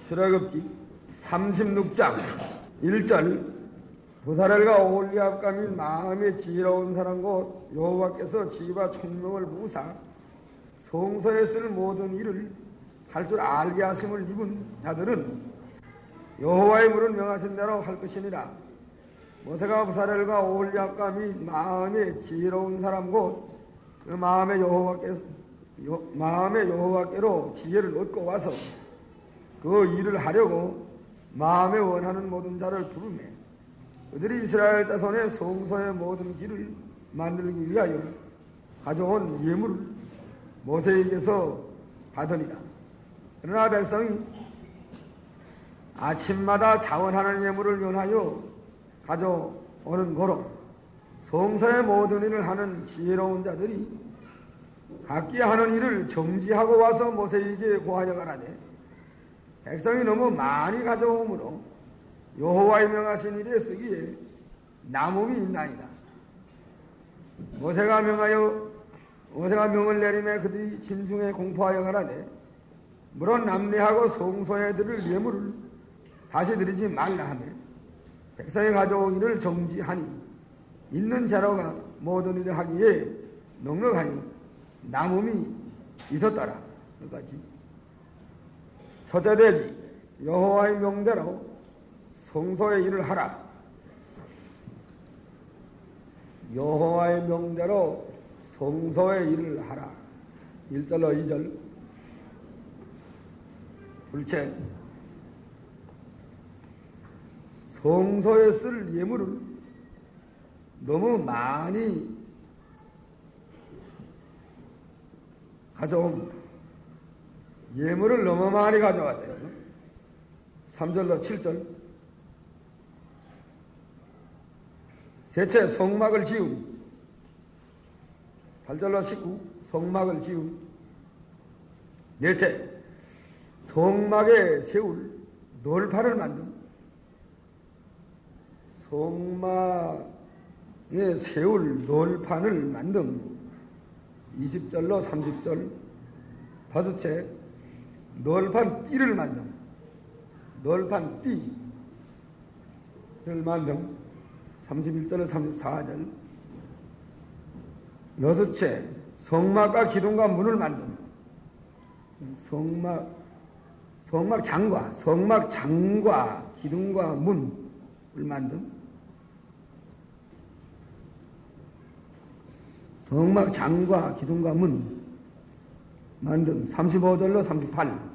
출애굽기 36장 1절 부사렐과 오홀리압과 및 마음에 지혜로운 사람 곧 여호와께서 지혜와 총명을 부으사 성소에 쓸 모든 일을 할 줄 알게 하심을 입은 자들은 여호와의 물은 명하신 대로 할 것이니라. 모세가 부사렐과 오홀리압과 및 마음에 지혜로운 사람 곧 그 마음에 여호와께로 지혜를 얻고 와서 그 일을 하려고 마음에 원하는 모든 자를 부르매 그들이 이스라엘 자손의 성소의 모든 길을 만들기 위하여 가져온 예물을 모세에게서 받으니라. 그러나 백성이 아침마다 자원하는 예물을 연하여 가져오는 고로 성소의 모든 일을 하는 지혜로운 자들이 각기 하는 일을 정지하고 와서 모세에게 고하여 가라되 백성이 너무 많이 가져오므로 여호와의 명하신 일에 쓰기에 남음이 있나이다. 모세가 명을 내림에 그들이 진중에 공포하여 가라되 물론 남례하고 성소에 드릴 예물을 다시 드리지 말라 하며 백성이 가져오기를 정지하니 있는 자로가 모든 일을 하기에 넉넉하니 남음이 있었더라. 여기까지. 첫째 돼지 여호와의 명대로 성소의 일을 하라. 여호와의 명대로 성소의 일을 하라. 1절로 2절. 둘째, 성소에 쓸 예물을 너무 많이 가져옵니다. 예물을 너무 많이 가져왔대요. 3절로 7절. 셋째, 성막을 지음. 8절로 19. 성막을 지음. 넷째, 성막에 세울 널판을 만듦. 성막에 세울 널판을 만듦. 20절로 30절. 다섯째, 널판 띠를 만듦. 널판 띠를 만듦. 31절로 34절. 여섯째, 성막과 기둥과 문을 만듦. 성막 장과 기둥과 문을 만듦. 성막 장과 기둥과 문 만듦. 35절로 38.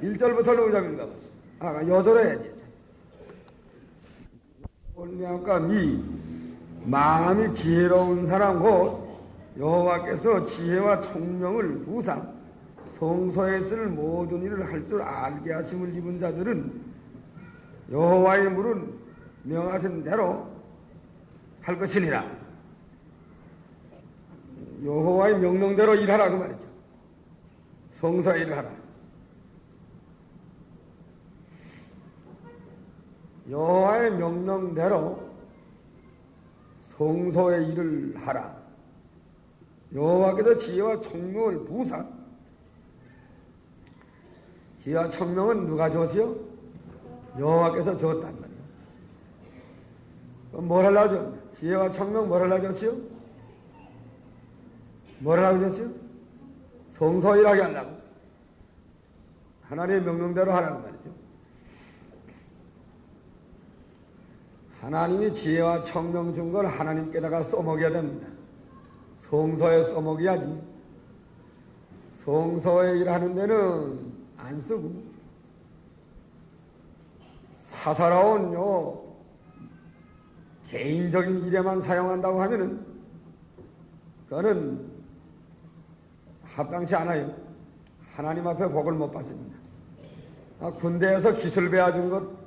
1절부터 5절 읽어보시오. 여절로 해야지. 올리압과 미 마음이 지혜로운 사람 곧 여호와께서 지혜와 총명을 부사 성소에 쓸 모든 일을 할 줄 알게 하심을 입은 자들은 여호와의 물은 명하신 대로 할 것이니라. 여호와의 명령대로 일하라 그 말이죠. 성소에 일을 하라. 여호와의 명령대로 성소에 일을 하라. 여호와께서 지혜와 총명을 부사. 지혜와 총명은 누가 줬어요? 여호와께서 줬단 말이에요. 그럼 뭘 하려고 줬냐? 지혜와 총명 뭘 하려고 줬어요? 뭘 하려고 줬어요? 성소 일하게 하려고. 하나님의 명령대로 하라고 말이죠. 하나님이 지혜와 총명 준 걸 하나님께다가 써먹여야 됩니다. 성소에 써먹여야지. 성소에 일하는 데는 안 쓰고 사사로운 개인적인 일에만 사용한다고 하면은 그거는 합당치 않아요. 하나님 앞에 복을 못 받습니다. 군대에서 기술 배워준 것,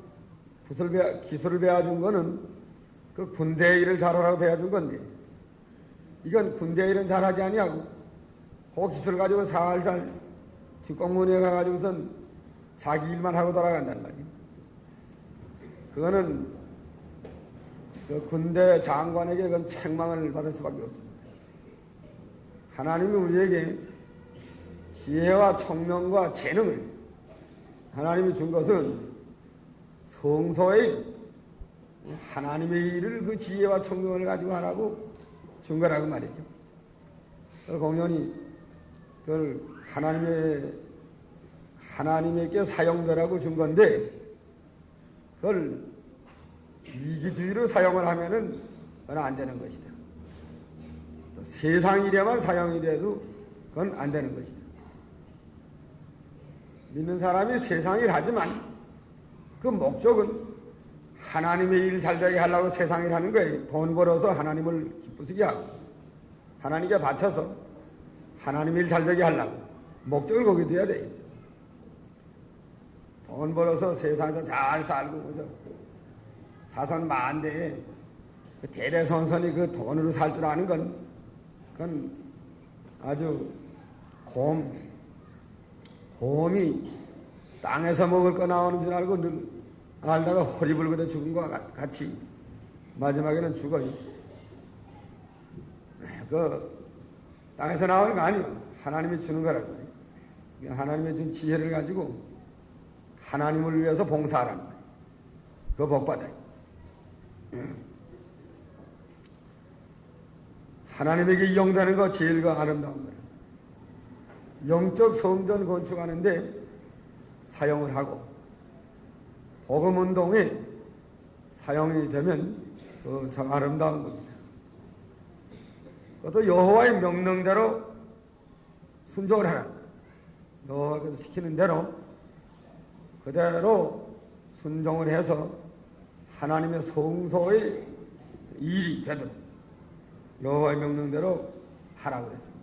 기술을 배워준 거는 그 군대 일을 잘하라고 배워준 건데, 이건 군대 일은 잘하지 아니하고, 그 기술 가지고 살살 뒷공문에 가가지고선 자기 일만 하고 돌아간단 말이에요. 그거는 그 군대 장관에게 그건 책망을 받을 수밖에 없습니다. 하나님이 우리에게 지혜와 총명과 재능을 하나님이 준 것은 성소의 하나님의 일을 그 지혜와 청명을 가지고 하라고 준 거라고 말이죠. 공연히 그걸 하나님에게 사용되라고 준 건데, 그걸 이기주의로 사용을 하면은 그건 안 되는 것이다. 또 세상 일에만 사용이 돼도 그건 안 되는 것이다. 믿는 사람이 세상 일 하지만 그 목적은 하나님의 일 잘되게 하려고 세상 일 하는 거예요. 돈 벌어서 하나님을 기쁘시게 하고 하나님께 바쳐서 하나님 일 잘되게 하려고 목적을 거기 둬야 돼요. 돈 벌어서 세상에서 잘 살고 그죠? 자손 만대에 그 대대손손이 그 돈으로 살 줄 아는 건 그건 아주 곰이 땅에서 먹을 거 나오는 줄 알고 늘 알다가 허리불거려 죽은 것과 같이 마지막에는 죽어요. 그 땅에서 나오는 거 아니에요. 하나님이 주는 거라고. 하나님이 준 지혜를 가지고 하나님을 위해서 봉사하라는 거예요. 그거 복받아요. 하나님에게 이용되는 거 제일 그 아름다운 거예요. 영적 성전 건축하는데 사용을 하고 복음운동에 사용이 되면 참 아름다운 겁니다. 그것도 여호와의 명령대로 순종을 하라. 여호와께서 시키는 대로 그대로 순종을 해서 하나님의 성소의 일이 되도록 여호와의 명령대로 하라고 그랬습니다.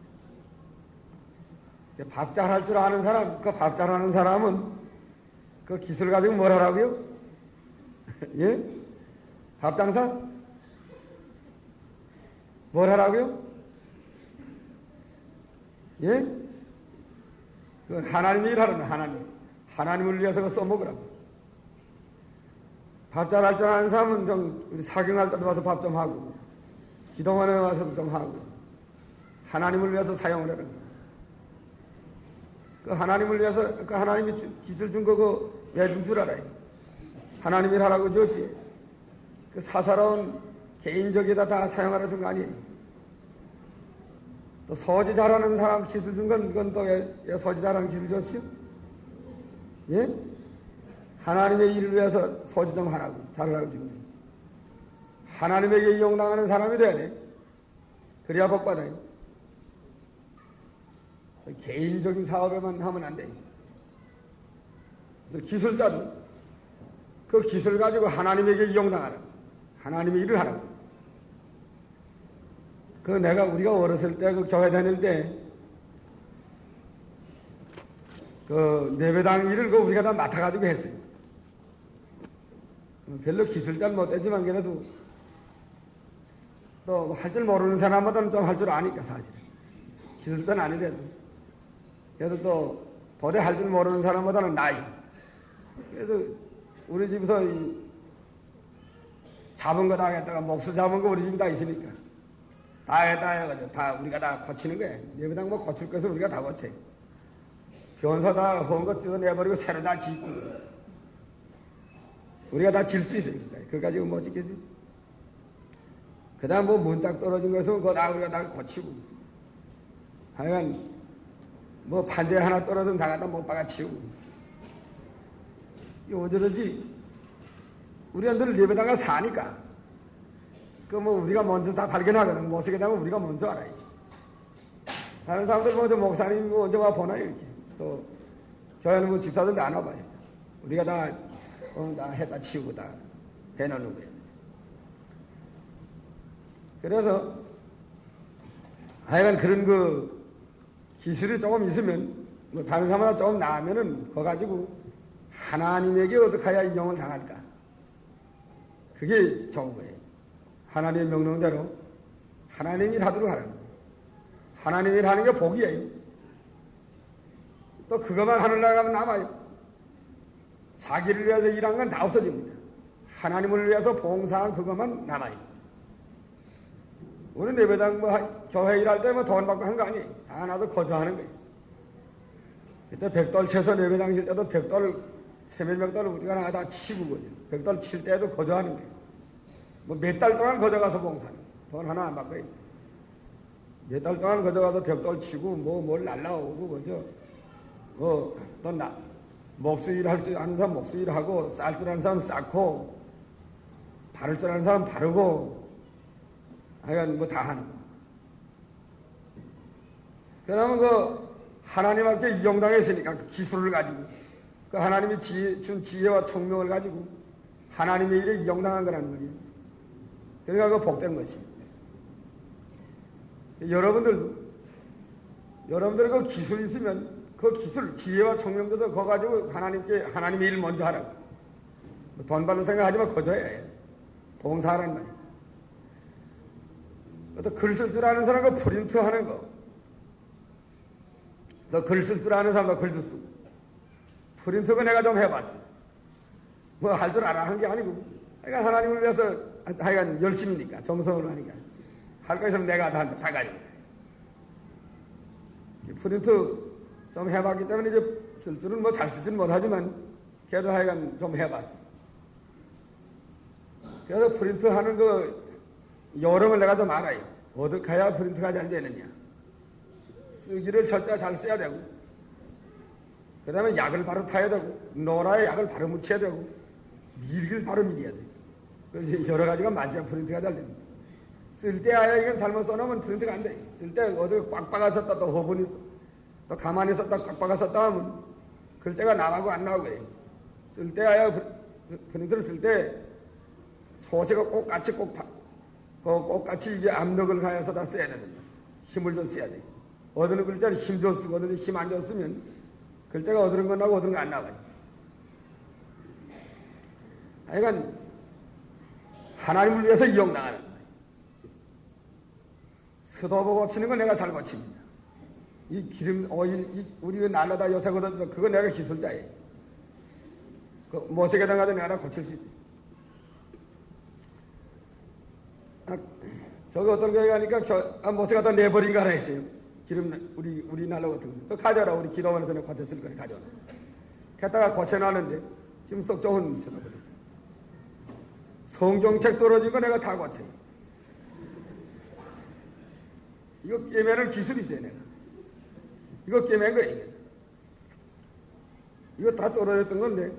밥 잘할 줄 아는 사람, 그 밥 잘하는 사람은 그 기술 가지고 뭘 하라고요? 예? 밥 장사? 뭘 하라고요? 예? 그 하나님의 일 하라는 하나님을 위해서 그 써먹으라고. 밥 잘할 줄 아는 사람은 좀 우리 사경할 때도 와서 밥 좀 하고 기도원에 와서도 좀 하고 하나님을 위해서 사용을 하라는 거예요. 그 하나님을 위해서 그 하나님이 기술 준 거 그 왜 준 줄 알아요? 하나님이 하라고 줬지. 그 사사로운 개인적에다 다 사용하라 준 거 아니에요. 또 서지 잘하는 사람 기술 준 건 그건 또 왜 서지 잘하는 기술 줬어요? 예? 하나님의 일을 위해서 서지 좀 하라고 잘하라고 준 거예요. 하나님에게 이용당하는 사람이 돼야 돼. 그래야 복 받아요. 개인적인 사업에만 하면 안 돼요. 그래서 기술자도 그 기술 가지고 하나님에게 이용당하라. 하나님의 일을 하라고. 그 우리가 어렸을 때 그 교회 다닐 때 그 예배당 일을 그 우리가 다 맡아가지고 했어요. 별로 기술자는 못했지만 그래도 또 할 줄 모르는 사람보다는 좀 할 줄 아니까 사실은. 기술자는 아니래도. 그래도 또 도대 할 줄 모르는 사람보다는 나이. 그래서 우리 집에서 잡은 거 다 하겠다가 목수 잡은 거 우리 집이 다 있으니까 다 해가지고 다 우리가 다 고치는 거예요. 예배당 뭐 고칠 것을 우리가 다 고쳐요. 변소 다 헌 거 뜯어내버리고 새로 다 짓고 우리가 다 질 수 있으니까 그거 가지고 뭐 짓겠어요? 그 다음 뭐 문짝 떨어진 것은 그거 다 우리가 다 고치고 하여간 뭐 판재 하나 떨어지면 다 갖다 못 박아 치우고 어쩌든지 우리가 늘 예배당가 사니까 그 뭐 우리가 먼저 다 발견하거든. 못 쓰게 되면 우리가 먼저 알아요. 다른 사람들 뭐 저 목사님 뭐 언제 와 보나요 이렇게. 또 교회는 뭐 집사들도 안 와봐요. 우리가 다 해다 치우고 다 해놓는 거예요. 그래서 하여간 그런 그 기술이 조금 있으면 뭐 다른 사람보다 조금 나으면은 그거 가지고 하나님에게 어떻게 해야 이용을 당할까? 그게 좋은 거예요. 하나님의 명령대로 하나님 일 하도록 하라는 거예요. 하나님 일 하는 게 복이에요. 또 그것만 하늘나라 가면 남아요. 자기를 위해서 일한 건 다 없어집니다. 하나님을 위해서 봉사한 그것만 남아요. 우리 예배당 뭐 교회 일할 때 뭐 돈 받고 한 거 아니에요. 다 하나도 거저하는 거예요. 그때 백돌 채소 예배당 실 때도 백돌 세면벽돌을 우리가 나가다 치고 거죠. 벽돌 칠 때도 거저하는 거예요. 뭐 몇 달 동안 거저가서 봉사는 돈 하나 안 받고 몇 달 동안 거저가서 벽돌 치고 뭘 날라오고 그죠. 또 목수일 할 수 아는 사람 목수일 하고 쌀 줄 아는 사람 쌓고 바를 줄 아는 사람 바르고 하여간 뭐 다 하는 거. 그러면 하나님께 이용당했으니까 그 기술을 가지고 그 하나님이 준 지혜와 총명을 가지고 하나님의 일에 이용당한 거라는 거예요. 그러니까 그 복된 것이. 여러분들 그 기술이 있으면 그 기술, 지혜와 총명도서 그거 가지고 하나님의 일을 먼저 하라고. 돈 받을 생각하지만 거저야 해. 봉사하라는 말이야. 또 글 쓸 줄 아는 사람은 프린트 하는 거. 너 글 쓸 줄 아는 사람도 글도 쓰고. 프린트가 내가 좀 해봤어. 뭐 할 줄 알아 한 게 아니고. 그러니까 하나님을 위해서 하여간 열심이니까, 정성을 하니까. 할 거 있으면 내가 다 가지고. 프린트 좀 해봤기 때문에 이제 쓸 줄은 뭐 잘 쓰지는 못하지만, 그래도 하여간 좀 해봤어. 그래서 프린트 하는 요령을 내가 좀 알아요. 어떻게 해야 프린트가 잘 되느냐. 쓰기를 철자 잘 써야 되고, 그 다음에 약을 바로 타야 되고, 노라에 약을 바로 묻혀야 되고, 밀기를 바로 밀어야 돼. 그래서 여러 가지가 맞아야 프린트가 잘 됩니다. 쓸 때 아야 이건 잘못 써놓으면 프린트가 안 돼. 쓸 때 어디 꽉 박았었다 또 허분이 또 가만히 썼다 꽉 박았었다 하면 글자가 나가고 안 나오고 그래요. 쓸 때 아야 프린트를 쓸 때 소세가 꼭같이 이게 압력을 가해서 다 써야 됩니다. 힘을 좀 써야 돼. 어느 글자를 힘 줘 쓰고 어느 힘 안 줬으면 글자가 어느 건 나고 어느 건 안 나와요. 하여간 하나님을 위해서 이용당하는 거예요. 스도보 고치는 건 내가 잘 고칩니다. 이 기름, 오일, 우리 날라다 요새 거든 그거 내가 기술자예요. 모세계단 가도 내가 고칠 수 있어요. 저기 어떤 교회 가니까 모세가 또 내버린가 하나 했어요. 기름, 우리 난로 같은 거. 그거 가져라. 우리 기도원에서 내가 고쳤을 거니 가져라. 했다가 고쳐놨는데 지금 썩 좋은 스도거든. 성경책 떨어진 거 내가 다 고쳐요. 이거 깨매는 기술이 있어요, 내가. 이거 깨맨 거예요. 이거 다 떨어졌던 건데,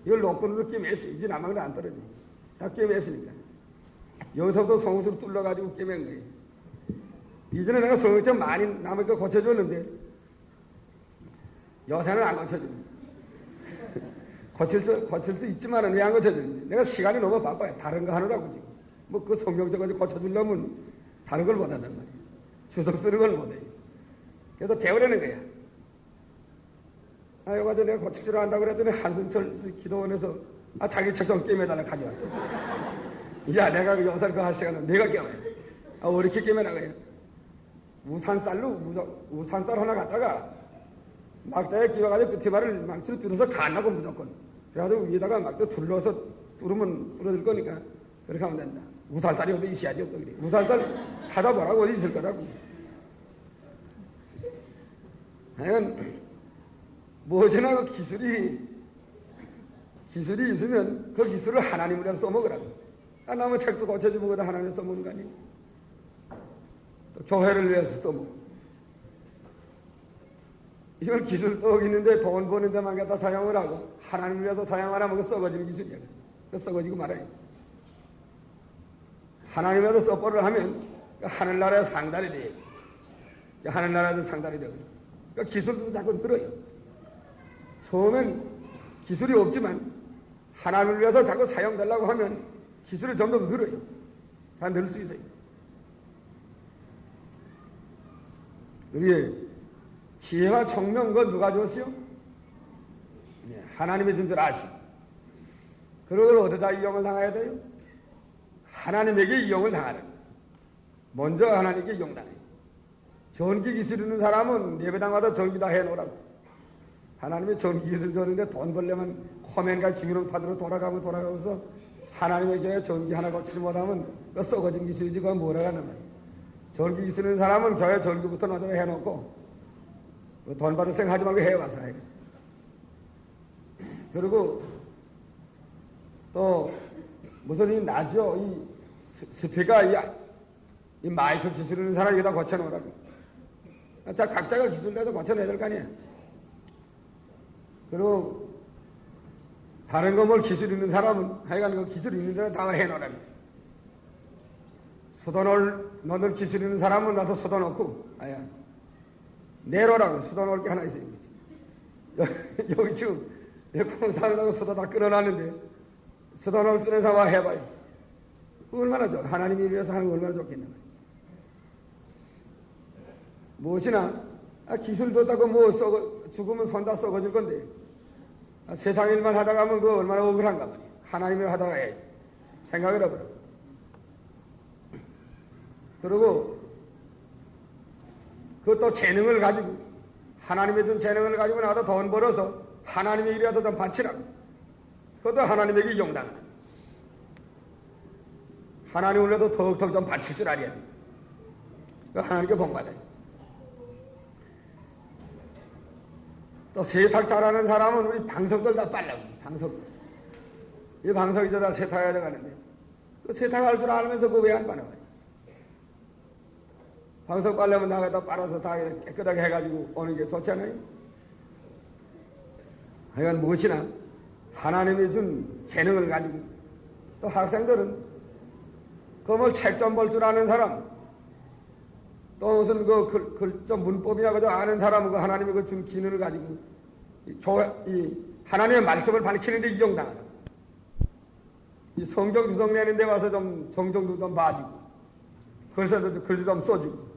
이걸 놓고는 깨맸어요. 이제 남한테 안 떨어져. 다 깨맸으니까. 여기서부터 성경책을 뚫러가지고 깨맨 거예요. 이전에 내가 성경책 많이 남의 거 고쳐줬는데, 요새는 안 고쳐줍니다. 고칠 수 있지만은 왜 안 고쳐주는지. 내가 시간이 너무 바빠요. 다른 거 하느라고 지금. 뭐 그 성경책 가지고 고쳐주려면 다른 걸 못한단 말이에요. 주석 쓰는 걸 못해요. 그래서 배우려는 거야. 요가 전에 내가 고칠 줄 안다고 그랬더니 한순철 기도원에서 자기 책 좀 깨매달라 가져와. 야, 내가 요새 그거 할 시간은 내가 깨워야 돼. 왜 이렇게 깨매나가요? 우산쌀 하나 갖다가 막대에 끼워가지고 끝에말을 망치로 뚫어서 가려고 무조건. 그래가지고 위에다가 막대 둘러서 뚫으면 뚫어질 거니까 그렇게 하면 된다. 우산쌀이 어디 있어야지 또 그래. 우산쌀 찾아보라고 어디 있을 거라고. 하여간 무엇이나 그 기술이 있으면 그 기술을 하나님을 위해서 써먹으라고. 남의 책도 고쳐주면 그다 하나님 써먹는 거 아니에요. 또 교회를 위해서 써먹고. 이걸 기술 떡 있는데 돈 버는 데만 갖다 사용을 하고 하나님을 위해서 사용하라면 그 썩어지는 기술이야. 그 썩어지고 말아요. 하나님을 위해서 써버를 하면 그 하늘나라의 상달이 돼요. 하늘나라도 상달이 되고. 그 기술도 자꾸 늘어요. 처음엔 기술이 없지만 하나님을 위해서 자꾸 사용되려고 하면 기술이 점점 늘어요. 다 늘 수 있어요. 우리의 지혜와 총명, 그건 누가 줬어요? 하나님이 준 줄 아시고. 그걸 어디다 이용을 당해야 돼요? 하나님에게 이용을 당하는 거예요. 먼저 하나님께 이용당해요. 전기 기술 있는 사람은 예배당 와서 전기 다 해놓으라고. 하나님이 전기 기술 줬는데 돈 벌려면 코멘과 기름판으로 돌아가면서 하나님의 교회 전기 하나 고치지 못하면 그 썩어진 기술이지 그건 뭐라고 하는 말이에요. 전기 기술 있는 사람은 교회 전기부터 나중에 해놓고 돈 받을 생각 하지 말고 해와서 해. 그리고 또 무슨 이 나죠. 이 스피커 이 마이크 기술하는 사람이 여기다 고쳐놓으라고. 자, 각자가 기술대도 고쳐내야 될 거 아니야. 그리고 다른 거 뭘 기술 있는 사람은 하여간 그 기술 있는 데는 다 해놓으라고. 너들 기술 있는 사람은 와서 쏟아놓고, 아야, 내로라고. 쏟아놓을 게 하나 있어요. 여기 지금 공사하려고 쏟아 다 끌어놨는데, 쏟아놓을 수 있는 사람 해봐요. 얼마나 좋아. 하나님이 위해서 하는 거 얼마나 좋겠냐. 무엇이나, 기술도 없다고 뭐 죽으면 손 다 썩어질 건데, 세상 일만 하다 가면 그거 얼마나 억울한가 말이야. 하나님 일 하다가 해야지. 생각을 해보라. 그리고 그것도 재능을 가지고 하나님의 준 재능을 가지고 나도 돈 벌어서 하나님의 일이라도 좀 바치라고. 그것도 하나님에게 용당하라. 하나님으로도 더욱더 좀 바칠 줄 알아야 돼. 하나님께 복받아요. 또 세탁 잘하는 사람은 우리 방석들 다 빨라고. 방석. 이 방석이 다 세탁해야 되가는데 그 세탁할 줄 알면서 그거 왜 안 빨아? 방석 빨려면 나가다 빨아서 다 깨끗하게 해가지고 오는 게 좋지 않아요? 하여간 무엇이나 하나님이 준 재능을 가지고 또 학생들은 그걸 책 좀 볼 줄 아는 사람 또 무슨 좀 문법이나 그저 아는 사람은 그 하나님이 그 준 기능을 가지고 하나님의 말씀을 밝히는데 이용당하다. 이 성경 구성 내는 데 와서 좀 정정도 좀 봐주고 글도 좀 써주고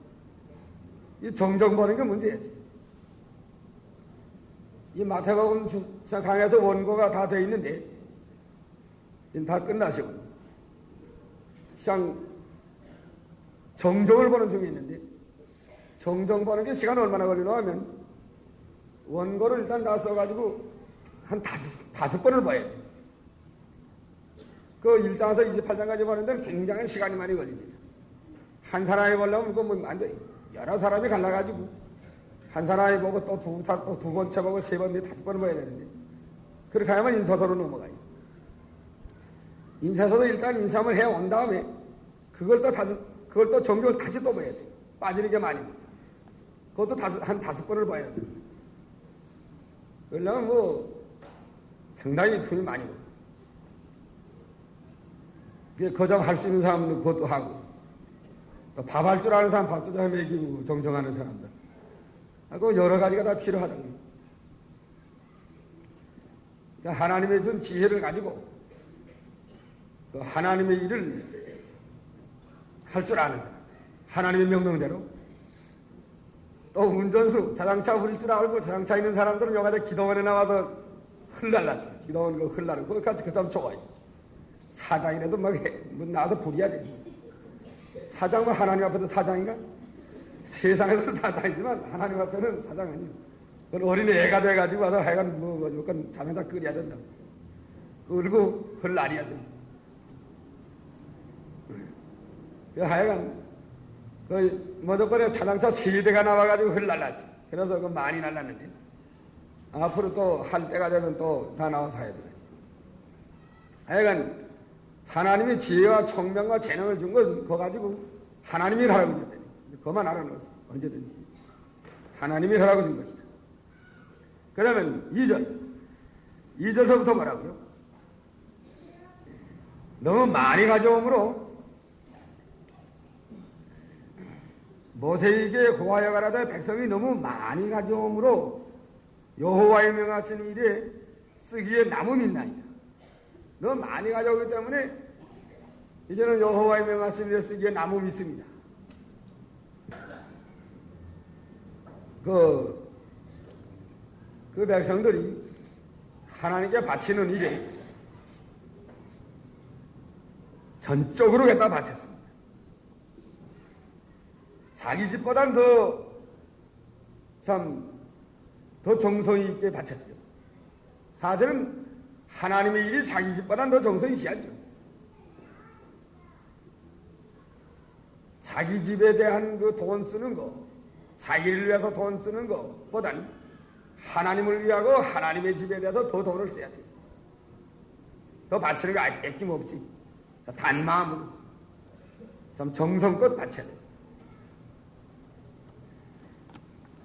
이 정정 보는 게 문제지. 이 마태복음 강에서 원고가 다 돼 있는데 다 끝나시고 그냥 정정을 보는 중에 있는데 정정 보는 게 시간 얼마나 걸리나 하면 원고를 일단 다 써가지고 한 다섯 번을 봐야 돼. 그 1장에서 28장까지 보는 데는 굉장히 시간이 많이 걸립니다. 한 사람이 보려면 그거 뭐 안 돼. 여러 사람이 갈라가지고 한 사람이 보고 또 두 번째 보고 세 번, 다섯 번을 봐야 되는데 그렇게 하면 인사서로 넘어가요. 인사서도 일단 인사함을 해온 다음에 그걸 또 정정을 다시 또 봐야 돼. 빠지는 게 많이. 그것도 한 다섯 번을 봐야 돼. 그러려면 뭐 상당히 품이 많이 고 거정 할 수 있는 사람도 그것도 하고 또 밥 할 줄 아는 사람 밥도 좀 먹이고 정정하는 사람들 그 여러 가지가 다 필요하다는 거예요. 그러니까 하나님의 준 지혜를 가지고 그 하나님의 일을 할 줄 아는 사람 하나님의 명령대로 또 운전수 자동차 부릴 줄 알고 자동차 있는 사람들은 여기다 기도원에 나와서 흘날랐어요. 기도원 그 흘나는 거기까지 그 사람 좋아요. 사장이라도 막 나와서 부려야 돼. 사장은 하나님 앞에도 사장인가? 세상에서 사장이지만 하나님 앞에는 사장 아니에요. 그건 어린 애가 돼가지고 와서 하여간 무조건 자동차 끓여야 된다. 그리고 흘날이야 돼. 하여간 무조건 자동차 세대가 나와가지고 흘날랐어. 그래서 그 많이 날랐는데 앞으로 또 할 때가 되면 또 다 나와서 해야 되겠지. 하여간 하나님이 지혜와 총명과 재능을 준 건 그거 가지고 하나님이 하라고 줬다니. 그것만 알아놓았어. 언제든지. 하나님이 하라고 준 것이다. 그러면 2절서부터 뭐라고요? 너무 많이 가져오므로 모세에게 고하여 가라되 백성이 너무 많이 가져오므로 여호와의 명하신 일에 쓰기에 남음이 있나이다. 너무 많이 가져오기 때문에 이제는 여호와의 명하신 일에 쓰기에 남음이 있습니다. 그 백성들이 하나님께 바치는 일에 전적으로 갖다 바쳤습니다. 자기 집보단 더 정성이 있게 바쳤어요. 사실은 하나님의 일이 자기 집보단 더 정성이 있어야죠. 자기 집에 대한 그 돈 쓰는 거, 자기를 위해서 돈 쓰는 것보단 하나님을 위하고 하나님의 집에 대해서 더 돈을 써야 돼요. 더 바치는 거 아낌없이 단마음으로 좀 정성껏 바쳐야 돼요.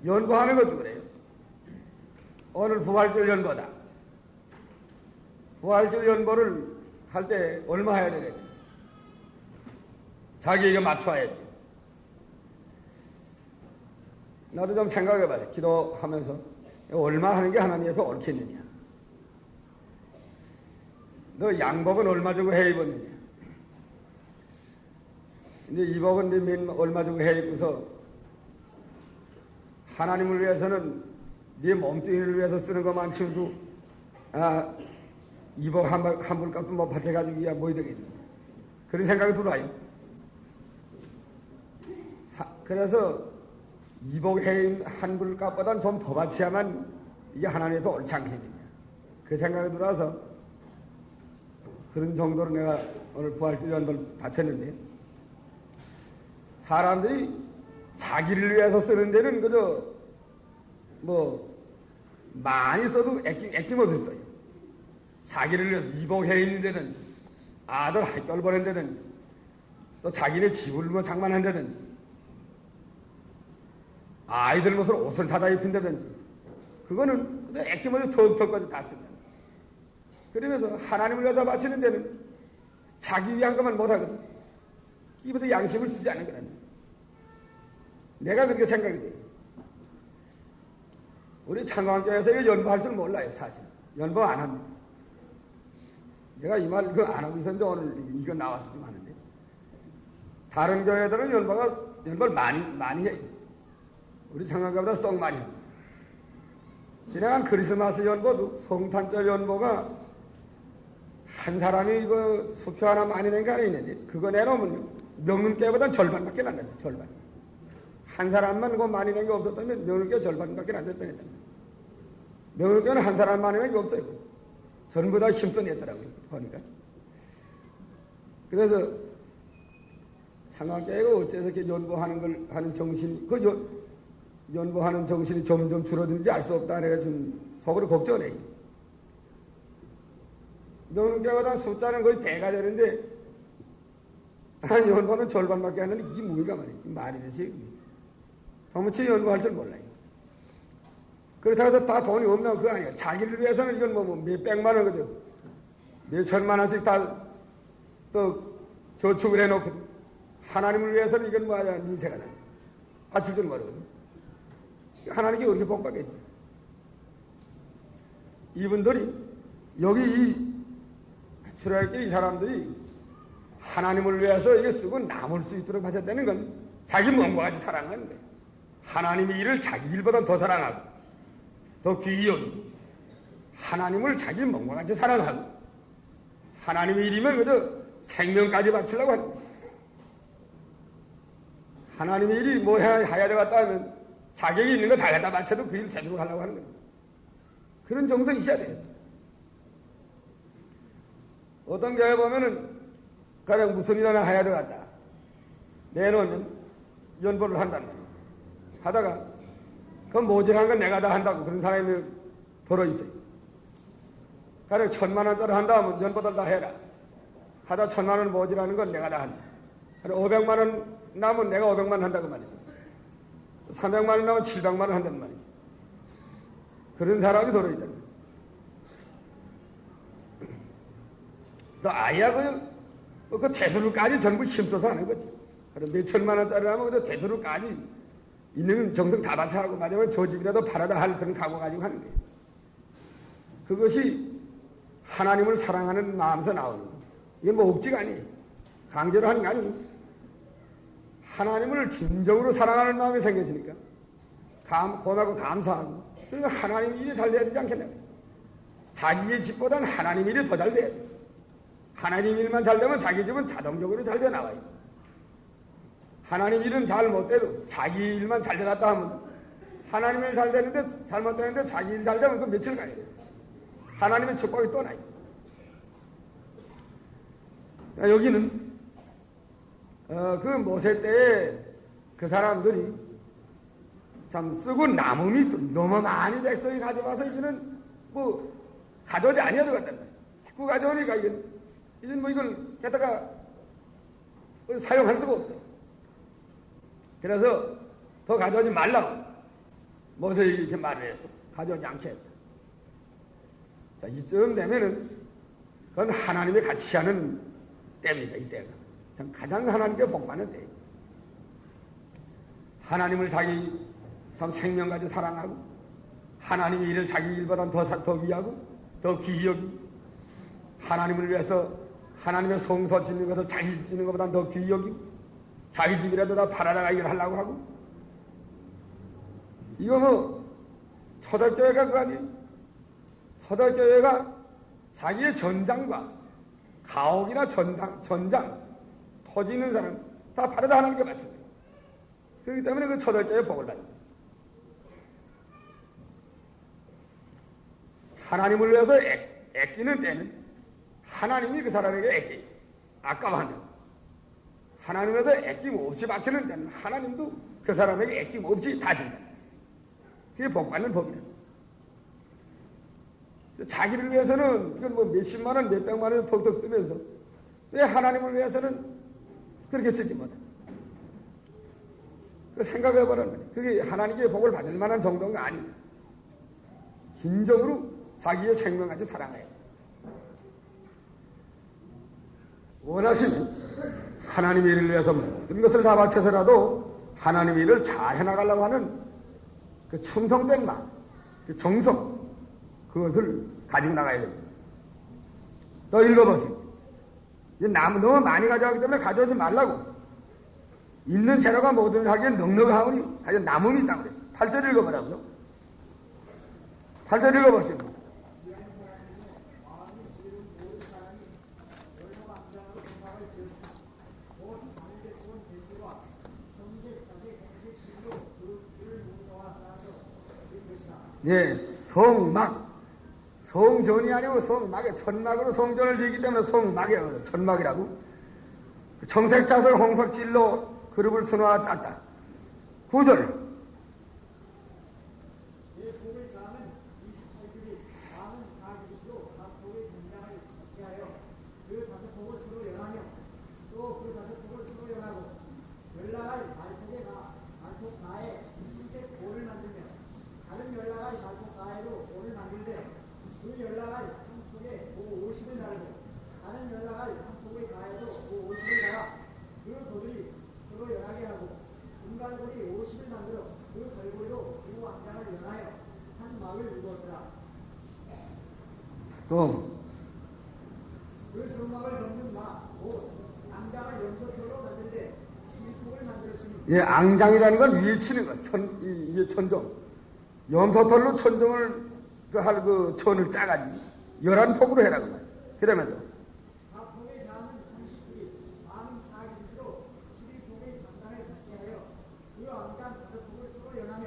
연보하는 것도 그래요. 오늘 부활절 연보다. 부활절 연보를 할 때 얼마 해야 되겠냐. 자기에게 맞춰야지. 나도 좀 생각해봐야 돼. 기도하면서 얼마 하는 게 하나님 앞에 옳겠느냐. 너 양복은 얼마 주고 해 입었느냐. 이제 이복은 얼마 주고 해 입고서 하나님을 위해서는 네 몸뚱이를 위해서 쓰는 것만 치고도 이복 한 불값도 못 받쳐가지고 야 뭐 되겠니. 그런 생각이 들어와요. 그래서 이복 한 불값보다는 좀 더 바쳐야만 이게 하나님 앞에 옳지 않겠느냐. 그 생각이 들어와서 그런 정도로 내가 오늘 부활절 연보를 바쳤는데, 사람들이 자기를 위해서 쓰는 데는 그저 뭐 많이 써도 애낌없이 써요. 자기를 위해서 이복해 있는 데든지 아들 학교를 보낸다든지 또 자기네 집을 뭐 장만한다든지 아이들 무슨 옷을 사다 입힌다든지 그거는 애낌없이 턱턱까지 다 쓴다. 그러면서 하나님을 위해서 바치는 데는 자기 위한 것만 못하거든. 입에서 양심을 쓰지 않는 거라는 거야. 내가 그렇게 생각이 돼. 우리 창광교회에서 이거 연보할 줄 몰라요, 사실. 연보 안 합니다. 내가 이 말 이거 안 하고 있었는데 오늘 이거 나와서 좀 하는데. 다른 교회들은 연보를 많이 해요. 우리 창광교회보다 썩 많이 해요. 지나간 크리스마스 연보도 성탄절 연보가 한 사람이 이거 수표 하나 많이 낸 게 하나 있는데 그거 내놓으면 명륜교회보다 절반밖에 안 됐어요. 절반. 한 사람만 그거 많이 낸 게 없었다면 명륜교회 절반밖에 안 됐다. 명륜교회는 한 사람 많이 낸 게 없어요. 전부 다 힘써 냈더라고요. 보니까. 그래서 창광교회가 어째서 이렇게 하는 정신이 연보하는 정신이 점점 줄어드는지 알 수 없다. 내가 지금 속으로 걱정을 해요. 명륜교회보다 숫자는 거의 배가 되는데 연보는 절반밖에 안 되는데 이게 뭐가 말이야. 말이 되지. 도무지 연보할 줄 몰라요. 그렇다고 해서 다 돈이 없나 그거 아니야. 자기를 위해서는 이건 뭐 몇백만 원 그죠. 몇천만 원씩 다 또 저축을 해놓고 하나님을 위해서는 이건 뭐야. 민세가 다 바칠 줄 모르거든. 하나님께 그렇게 복받겠지. 이분들이 여기 이 출애굽기 이 사람들이 하나님을 위해서 이게 쓰고 남을 수 있도록 하셨다는 건 자기 몸과 같이 사랑하는 거예요. 하나님의 일을 자기 일보다 더 사랑하고 더 귀히 여기고 하나님을 자기 몸과 같이 사랑하고 하나님의 일이면 그저 생명까지 바치려고 하는 거예요. 하나님의 일이 뭐 해야 되겠다 하면 자격이 있는 거 다 갖다 바쳐도 그 일 제대로 하려고 하는 거예요. 그런 정성이 있어야 돼요. 어떤 교회 보면은 가령 무슨 일 하나 해야 되겠다 내놓으면 연보를 한단 말이에요. 하다가 그 모질한 건 내가 다 한다고 그런 사람이 들어있어요. 가령 1,000만 원짜리 한다 하면 연보들 다 해라. 하다 1,000만 원 모질하는 건 내가 다 한다. 500만 원 나면 내가 500만 원 한다고 말이죠. 300만 원 나면 700만 원 한단 말이죠. 그런 사람이 들어있단 말이에요. 또 아야 그 되도록까지 전부 힘써서 하는 거지. 그럼 몇천만 원짜리 하면 그 되도록까지 있는 정성 다 바쳐하고 마지막에 저 집이라도 팔아다 할 그런 각오 가지고 하는 거예요. 그것이 하나님을 사랑하는 마음에서 나오는 거예요. 이게 뭐 억지가 아니에요. 강제로 하는 게 아니고 하나님을 진정으로 사랑하는 마음이 생겼으니까 고맙고 감사하고 그러니까 하나님 일이 잘 돼야 되지 않겠나. 자기의 집보다는 하나님 일이 더 잘 돼야 돼. 하나님 일만 잘 되면 자기 집은 자동적으로 잘 돼 나와요. 하나님 일은 잘 못돼도 자기 일만 잘 되었다 하면 하나님 일 잘 되는데 잘못되는데 자기 일 잘 되면 그 며칠 가야 돼. 하나님의 축복이 또 나요. 여기는 그 모세 때에 그 사람들이 참 쓰고 남음이 너무 많이 백성이 가져와서 이제는 뭐 가져오지 아니어야 되겠단 말이야. 자꾸 가져오니까 이제 뭐 이걸 게다가 사용할 수가 없어. 그래서 더 가져오지 말라고 모세가 이렇게 말을 했어. 가져오지 않게 했다. 자, 이쯤 되면은 그건 하나님이 같이 하는 때입니다. 이때가 참 가장 하나님께 복받는 때. 하나님을 자기 참 생명까지 사랑하고 하나님의 일을 자기 일보다 더 위하고 더 귀히 여기고 하나님을 위해서 하나님의 성소 짓는 것을 자기 집 짓는 것보다 더 귀히 여기고 자기 집이라도 다 팔아다가 이걸 하려고 하고 이거 뭐 초대교회가 그거 아니에요. 초대교회가 자기의 전장과 가옥이나 전장 토지 있는 사람 다 팔아다 하는 게 마찬가지예요. 그렇기 때문에 그 초대교회의 복을 받습니다. 하나님을 위해서 애끼는 때는 하나님이 그 사람에게 애끼 아까워한다. 하나님을 위해서 애낌 없이 바치는 때는 하나님도 그 사람에게 애낌 없이 다 준다. 그게 복받는 법이다. 자기를 위해서는 이건 뭐 몇십만 원, 몇백만 원 톡톡 쓰면서 왜 하나님을 위해서는 그렇게 쓰지 못해? 생각해보라는 거예요. 그게 하나님께 복을 받을 만한 정도가 아닙니다. 진정으로 자기의 생명같이 살아가야 돼요. 원하시면 하나님의 일을 위해서 모든 것을 다 바쳐서라도 하나님의 일을 잘 해나가려고 하는 그 충성된 마음, 그 정성, 그것을 가지고 나가야 됩니다. 또 읽어보세요. 너무 많이 가져가기 때문에 가져오지 말라고. 있는 재료가 모든 하기엔 넉넉하오니 하여튼 남음이 있다고 그랬어요. 8절 읽어보라고요. 8절 읽어보세요. 예, 성막. 성전이 아니고 성막에 천막으로 성전을 지기 때문에 성막이에요. 천막이라고. 청색자석 홍석실로 그룹을 수놓아 짰다. 9절. 또 그 성막을 덮는 앙장을 염소털로 만드는데 실목을 만들었습니다. 예, 앙장이라는 건 위에 치는 것, 이게 천정. 염소털로 천정을 그 천을 짜가지고 11폭으로 해라 그 말. 그러면 또 각 폭의 장은 30풀이, 많은 4기로 12폭의 장단을 갖게 하여 그 앙장 5폭을 서로 연하며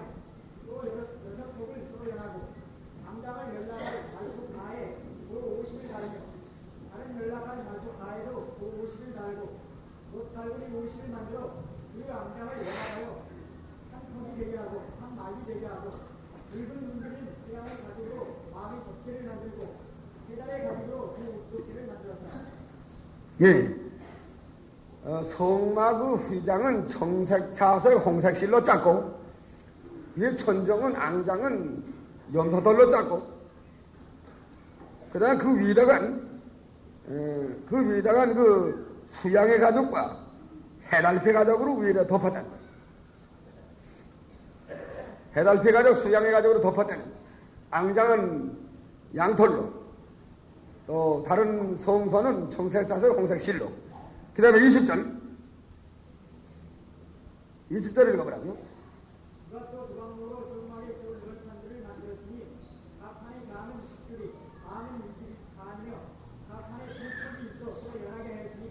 또 6폭을 서로 연하고 앙장을 연락할 말폭 가에 그 50을 달며 다른 연락할 말폭 가에도 그 50을 달고 못 달고리 50을 만들어 그 앙장을 연합하여 한 폭이 되게 하고 한 말이 되게 하고 붉은 눈들인 수양을 가지고 마음의 덮개를 만들고 해달의 가지고 그 덮개를 만들었다. 예. 성막 그 휘장은 청색차색 홍색실로 짰고 위에 천정은 앙장은 염소털로 짰고 그다음 그 위에다가 그 수양의 가죽과 해달피 가죽으로 위에다 덮었다. 해달피 가죽, 수양의 가죽으로 덮었다. 앙장은 양털로 또 다른 성소는 청색차색 홍색실로. 그 다음에 20절 읽어보라고요. 그가 또 주방으로 성막의 절판들을 만들었으니 각 판에 장은 10줄이 반은 일들이 반이며 각 판에 7척이 있어 서로 연하게 하였으니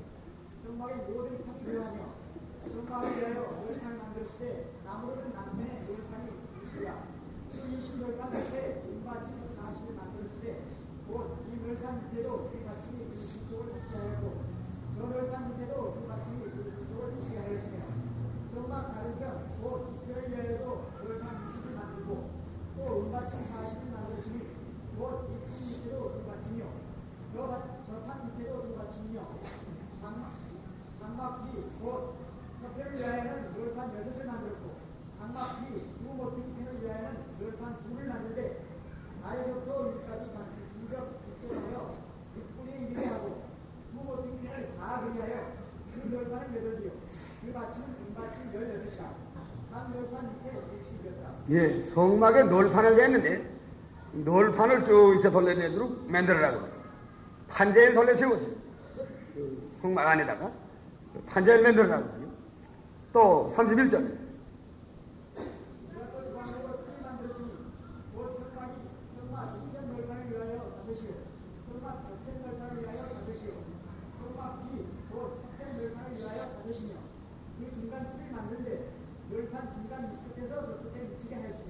성막의 모든 판이 들어가며 성막을 위하여 열판을 만들었을 때 나무로는 남편의 열판이 20이야 그 20열판 밑에 은받침 40을 만들었을 때 곧 이 열판 밑에도 그 받침이 그 뒤쪽을 붙게 하였고 저 열판 밑에도 그 받침이 그 뒤쪽을 붙게 하였으며 성막 다른 편, 곧 이편을 위하여도 열판 예, 성막에 널판을 냈는데 널판을 쭉 이렇게 돌려내도록 만들어라고 판자를 돌려 세웠어요. 그 성막 안에다가 판자를 만들어라고. 또 31절 널판 중간 끝에서 저 끝에 미치게 하였으며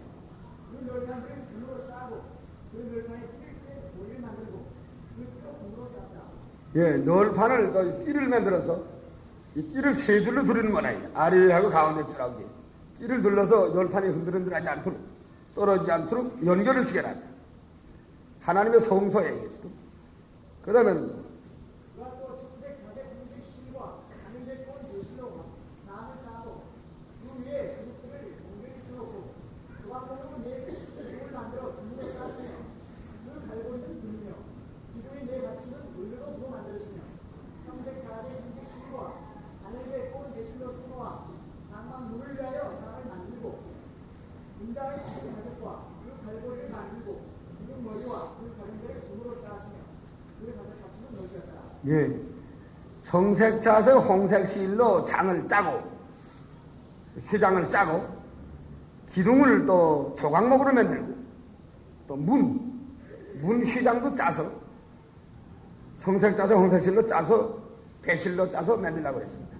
그 널판들은 금으로 쌓고 그 널판에 띠를 만들고 그 띠로 금으로 쌓았다. 예, 널판을 또 띠를 만들어서 이 띠를 세 줄로 두르는 거나요. 아래하고 가운데 줄하고 띠를 둘러서 널판이 흔들흔들하지 않도록 떨어지지 않도록 연결을 시켜놨다. 하나님의 성소에 이겠죠. 그 다음에 그가 또 청색, 자색, 금색 실과 하늘의 꽃 예실로 잔을 쌓고 그 위에 그릇들을 옹벽이 세웠고 그와 공으로 네 기둥을 만들어 금으로 쌓았으며 그 갈고리는 금이며 기둥의 네 받침은 물로 부어 만들었으며 청색, 자색, 금색 실과 하늘의 꽃 예실로 수놓아 장막 문을 위하여 장을 만들고 문장의 자색과 그 갈고리를 만들고 기둥 머리와 그 가운데를 금으로 쌓았으며 그 다섯 받침은 너지였다. 예, 청색자색 홍색실로 장을 짜고 휘장을 짜고 기둥을 또 조각목으로 만들고 또 문 휘장도 짜서 청색자색 홍색실로 짜서 배실로 짜서 만들라고 그랬습니다.